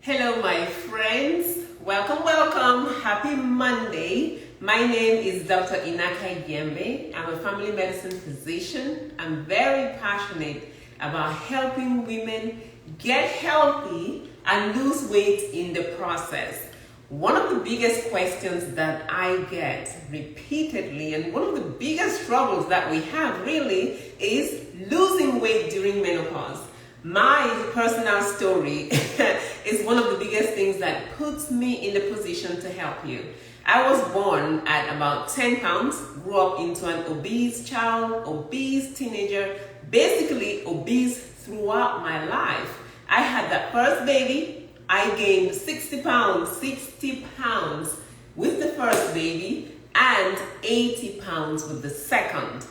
Hello, my friends. Welcome. Happy Monday. My name is Dr. Inaka Yembe. I'm a family medicine physician. I'm very passionate about helping women get healthy and lose weight in the process. One of the biggest questions that I get repeatedly, and one of the biggest struggles that we have really, is losing weight during menopause. My personal story is one of the biggest things that puts me in the position to help you. I was born at about 10 pounds, grew up into an obese child, obese teenager, basically obese throughout my life. I had that first baby. I gained 60 pounds with the first baby and 80 pounds with the second.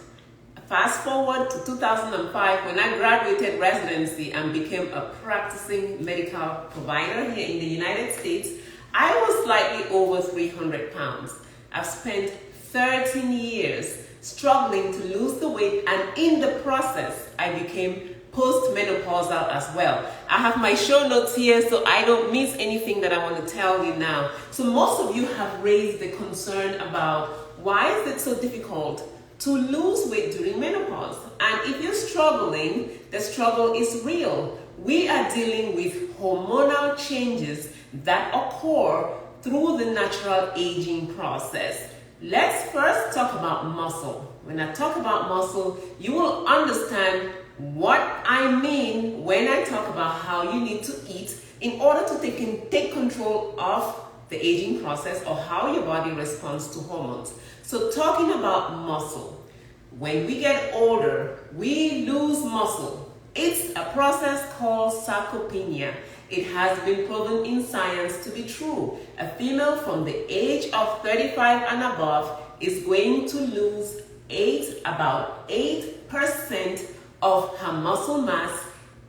Fast forward to 2005 when I graduated residency and became a practicing medical provider here in the United States. I was slightly over 300 pounds. I've spent 13 years struggling to lose the weight, and in the process, I became postmenopausal as well. I have my show notes here so I don't miss anything that I want to tell you now. So most of you have raised the concern about why is it so difficult to lose weight during menopause. And if you're struggling, the struggle is real. We are dealing with hormonal changes that occur through the natural aging process. Let's first talk about muscle. When I talk about muscle, you will understand what I mean when I talk about how you need to eat in order to take control of the aging process or how your body responds to hormones. So talking about muscle, when we get older, we lose muscle. It's a process called sarcopenia. It has been proven in science to be true. A female from the age of 35 and above is going to lose about 8% of her muscle mass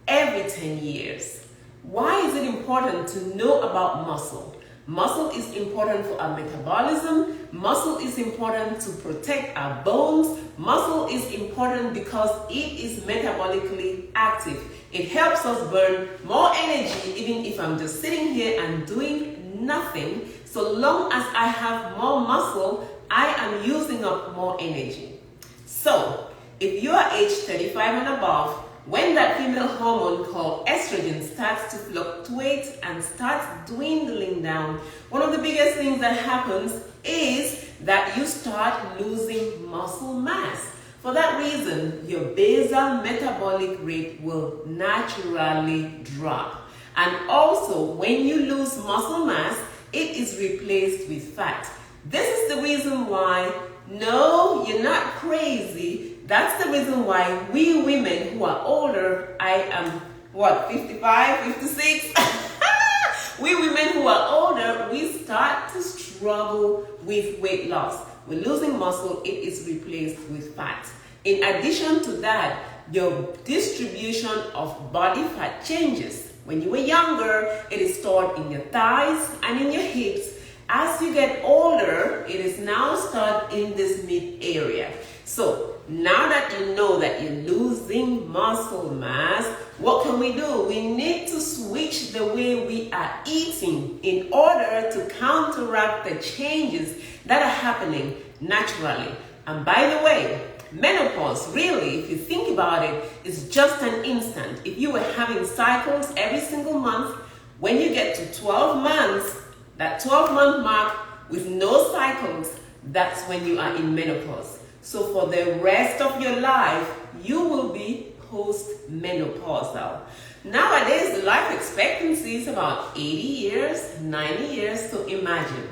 every 10 years. Why is it important to know about muscle? Muscle is important for our metabolism. Muscle is important to protect our bones. Muscle is important because it is metabolically active. It helps us burn more energy even if I'm just sitting here and doing nothing. So long as I have more muscle, I am using up more energy. So if you are age 35 and above, when that female hormone called estrogen starts to fluctuate and starts dwindling down, one of the biggest things that happens is that you start losing muscle mass. For that reason, your basal metabolic rate will naturally drop. And also, when you lose muscle mass, it is replaced with fat. This is the reason why, no, you're not crazy. That's the reason why we women who are older, I am, 55, 56? We women who are older, we start to struggle with weight loss. We're losing muscle, it is replaced with fat. In addition to that, your distribution of body fat changes. When you were younger, it is stored in your thighs and in your hips. As you get older, it is now stored in this mid area. So now that you know that you're losing muscle mass, what can we do? We need to switch the way we are eating in order to counteract the changes that are happening naturally. And by the way, menopause, really, if you think about it, is just an instant. If you were having cycles every single month, when you get to 12 months, that 12-month mark with no cycles, that's when you are in menopause. So for the rest of your life, you will be postmenopausal. Nowadays, the life expectancy is about 80 years, 90 years. So imagine,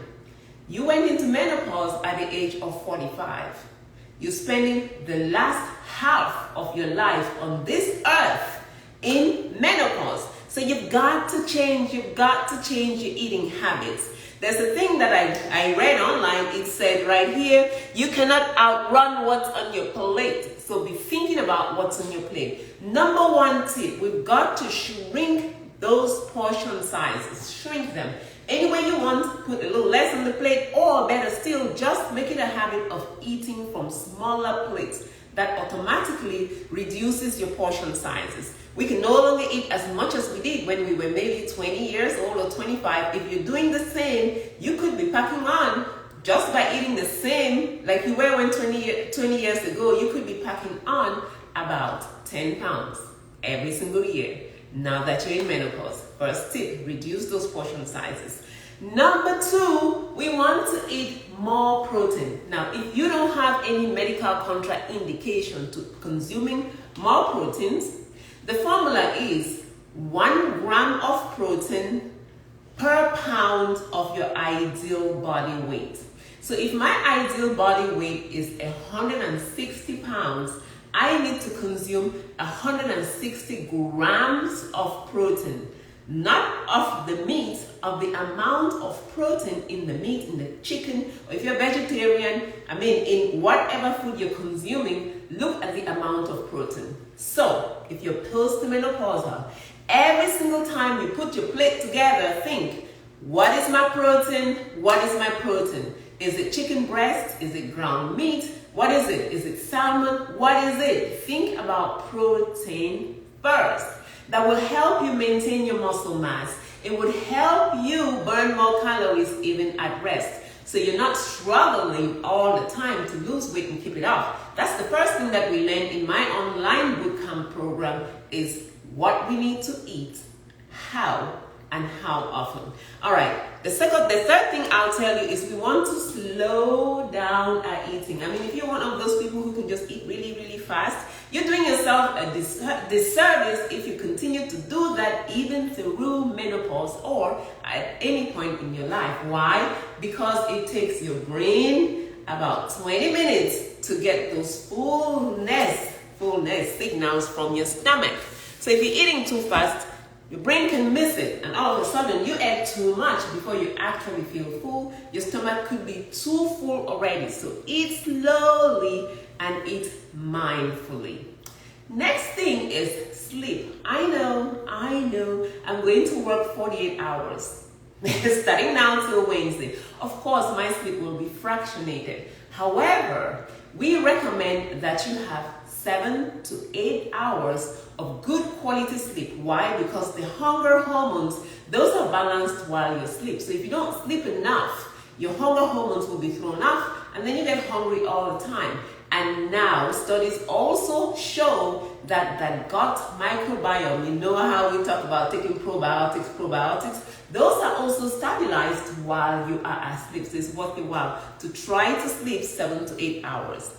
you went into menopause at the age of 45. You're spending the last half of your life on this earth in menopause. So you've got to change your eating habits. There's a thing that I read online. It said right here, you cannot outrun what's on your plate. So be thinking about what's on your plate. Number one tip, we've got to shrink those portion sizes. Shrink them. Any way you want, put a little less on the plate, or better still, just make it a habit of eating from smaller plates. that automatically reduces your portion sizes. We can no longer eat as much as we did when we were maybe 20 years old or 25. If you're doing the same, you could be packing on just by eating the same like you were when 20 years ago. You could be packing on about 10 pounds every single year now that you're in menopause. First tip, reduce those portion sizes. Number 2, we want to eat more protein. Now, if you don't have any medical contraindication to consuming more proteins, the formula is 1 gram of protein per pound of your ideal body weight. So if my ideal body weight is 160 pounds, I need to consume 160 grams of protein. Not of the meat, of the amount of protein in the meat, in the chicken, or if you're vegetarian, in whatever food you're consuming, look at the amount of protein. So, if you're postmenopausal, every single time you put your plate together, think, what is my protein? What is my protein? Is it chicken breast? Is it ground meat? What is it? Is it salmon? What is it? Think about protein first. That will help you maintain your muscle mass. It would help you burn more calories even at rest. So you're not struggling all the time to lose weight and keep it off. That's the first thing that we learned in my online bootcamp program is what we need to eat, how, and how often. All right, the third thing I'll tell you is we want to slow down our eating. If you're one of those people who can just eat really, really fast, you're doing yourself a disservice if you continue to do that even through menopause or at any point in your life. Why? Because it takes your brain about 20 minutes to get those fullness signals from your stomach. So if you're eating too fast, your brain can miss it, and all of a sudden you ate too much before you actually feel full. Your stomach could be too full already. So eat slowly and eat mindfully. Next thing is sleep. I know, I'm going to work 48 hours, starting now till Wednesday. Of course, my sleep will be fractionated. However, we recommend that you have 7 to 8 hours of good quality sleep. Why? Because the hunger hormones, those are balanced while you sleep. So if you don't sleep enough, your hunger hormones will be thrown off and then you get hungry all the time. And now studies also show that gut microbiome, you know how we talk about taking probiotics, those are also stabilized while you are asleep. So it's worth the while to try to sleep 7 to 8 hours.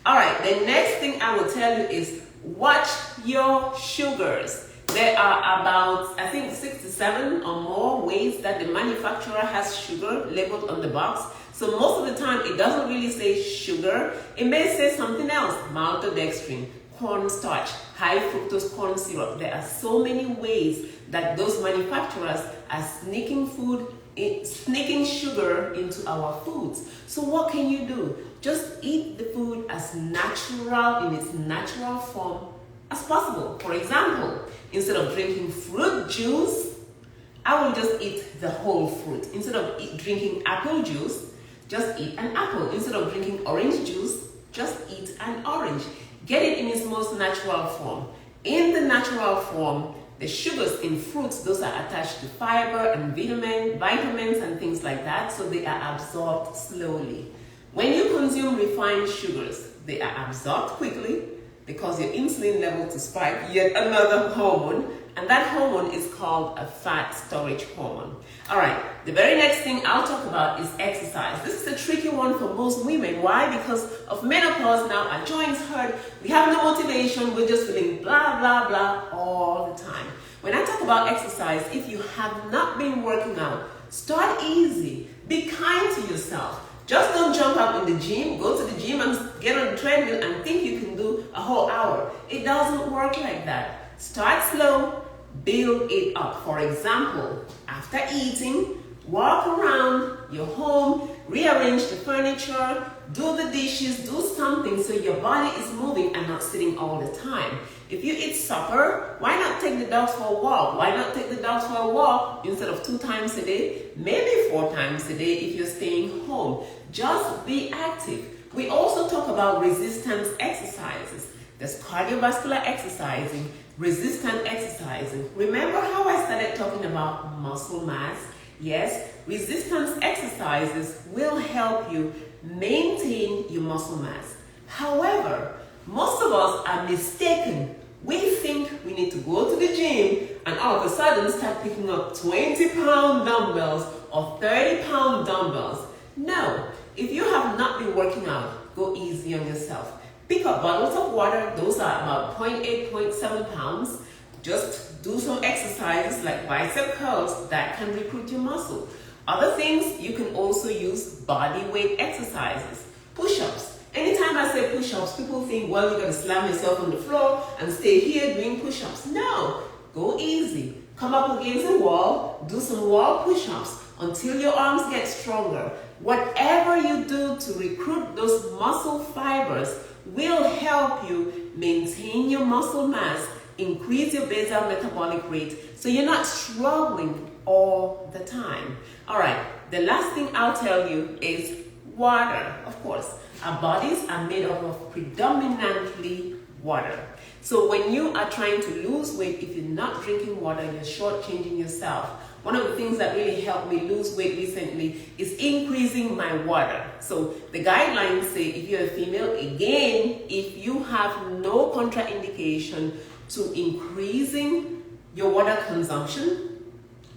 All right, the next thing I will tell you is watch your sugars. There are about, 67 or more ways that the manufacturer has sugar labeled on the box. So most of the time, it doesn't really say sugar. It may say something else, maltodextrin, cornstarch, high fructose corn syrup. There are so many ways that those manufacturers are sneaking sugar into our foods. So what can you do? Just eat the food as natural, in its natural form as possible. For example, instead of drinking fruit juice, I will just eat the whole fruit. Instead of drinking apple juice, just eat an apple. Instead of drinking orange juice, just eat an orange. Get it in its most natural form. In the natural form, the sugars in fruits, those are attached to fiber and vitamins and things like that, so they are absorbed slowly. When you consume refined sugars, they are absorbed quickly, they cause your insulin level to spike, yet another hormone, and that hormone is called a fat storage hormone. All right, the very next thing I'll talk about is exercise. This is a tricky one for most women. Why? Because of menopause now, our joints hurt, we have no motivation, we're just feeling blah, blah, blah all the time. When I talk about exercise, if you have not been working out, start easy, be kind to yourself. Just don't jump up in the gym, go to the gym and get on the treadmill and think you can do a whole hour. It doesn't work like that. Start slow, build it up. For example, after eating, walk around your home, rearrange the furniture, do the dishes, do something so your body is moving and not sitting all the time. If you eat supper, why not take the dogs for a walk? Why not take the dogs for a walk instead of 2 times a day? Maybe 4 times a day if you're staying home. Just be active. We also talk about resistance exercises. There's cardiovascular exercising, resistant exercising. Remember how I started talking about muscle mass? Yes, resistance exercises will help you maintain your muscle mass. However, most of us are mistaken. We think we need to go to the gym and all of a sudden start picking up 20-pound dumbbells or 30-pound dumbbells. No, if you have not been working out, go easy on yourself. Pick up bottles of water, those are about 0.8, 0.7 pounds. Just do some exercises like bicep curls that can recruit your muscle. Other things, you can also use body weight exercises, push-ups. Anytime I say push-ups, people think, well, you're going to slam yourself on the floor and stay here doing push-ups. No, go easy. Come up against a wall, do some wall push-ups until your arms get stronger. Whatever you do to recruit those muscle fibers will help you maintain your muscle mass, increase your basal metabolic rate, so you're not struggling all the time. All right, the last thing I'll tell you is water, of course. Our bodies are made up of predominantly water. So when you are trying to lose weight, if you're not drinking water, you're shortchanging yourself. One of the things that really helped me lose weight recently is increasing my water. So the guidelines say if you're a female, again, if you have no contraindication to increasing your water consumption,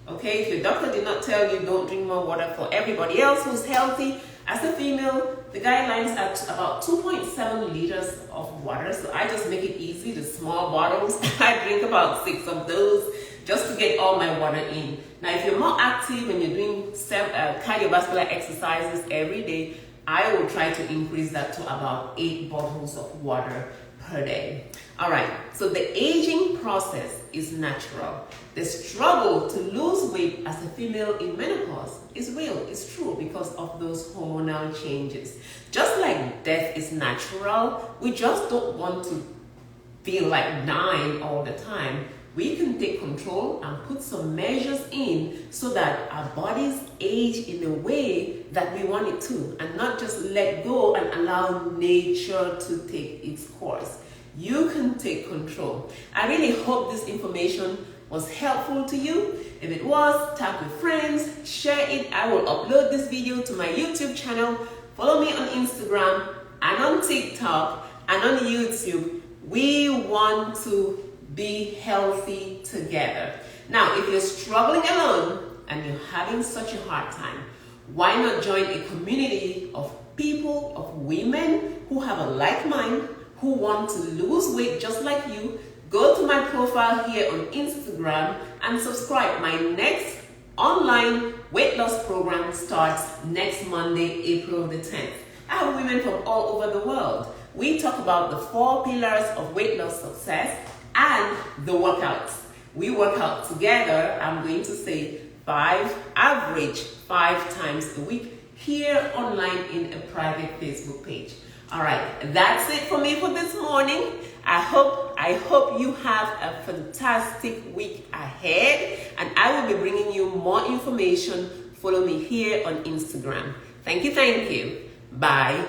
okay, if your doctor did not tell you don't drink more water, for everybody else who's healthy, as a female, the guidelines are about 2.7 liters of water. So I just make it easy, the small bottles. I drink about 6 of those just to get all my water in. Now, if you're more active and you're doing cardiovascular exercises every day, I will try to increase that to about 8 bottles of water per day. All right, so the aging process is natural. The struggle to lose weight as a female in menopause is real, it's true, because of those hormonal changes. Just like death is natural, we just don't want to feel like dying all the time. We can take control and put some measures in so that our bodies age in a way that we want it to, and not just let go and allow nature to take its course. You can take control. I really hope this information was helpful to you. If it was, tag your friends, share it. I will upload this video to my YouTube channel. Follow me on Instagram and on TikTok and on YouTube. We want to be healthy together. Now, if you're struggling alone and you're having such a hard time, why not join a community of people, of women who have a like mind, who want to lose weight just like you? Go to my profile here on Instagram and subscribe. My next online weight loss program starts next Monday, April the 10th. I have women from all over the world. We talk about the 4 pillars of weight loss success and the workouts. We work out together, I'm going to say average 5 times a week here online in a private Facebook page. All right, that's it for me for this morning. I hope you have a fantastic week ahead, and I will be bringing you more information. Follow me here on Instagram. Thank you. Bye.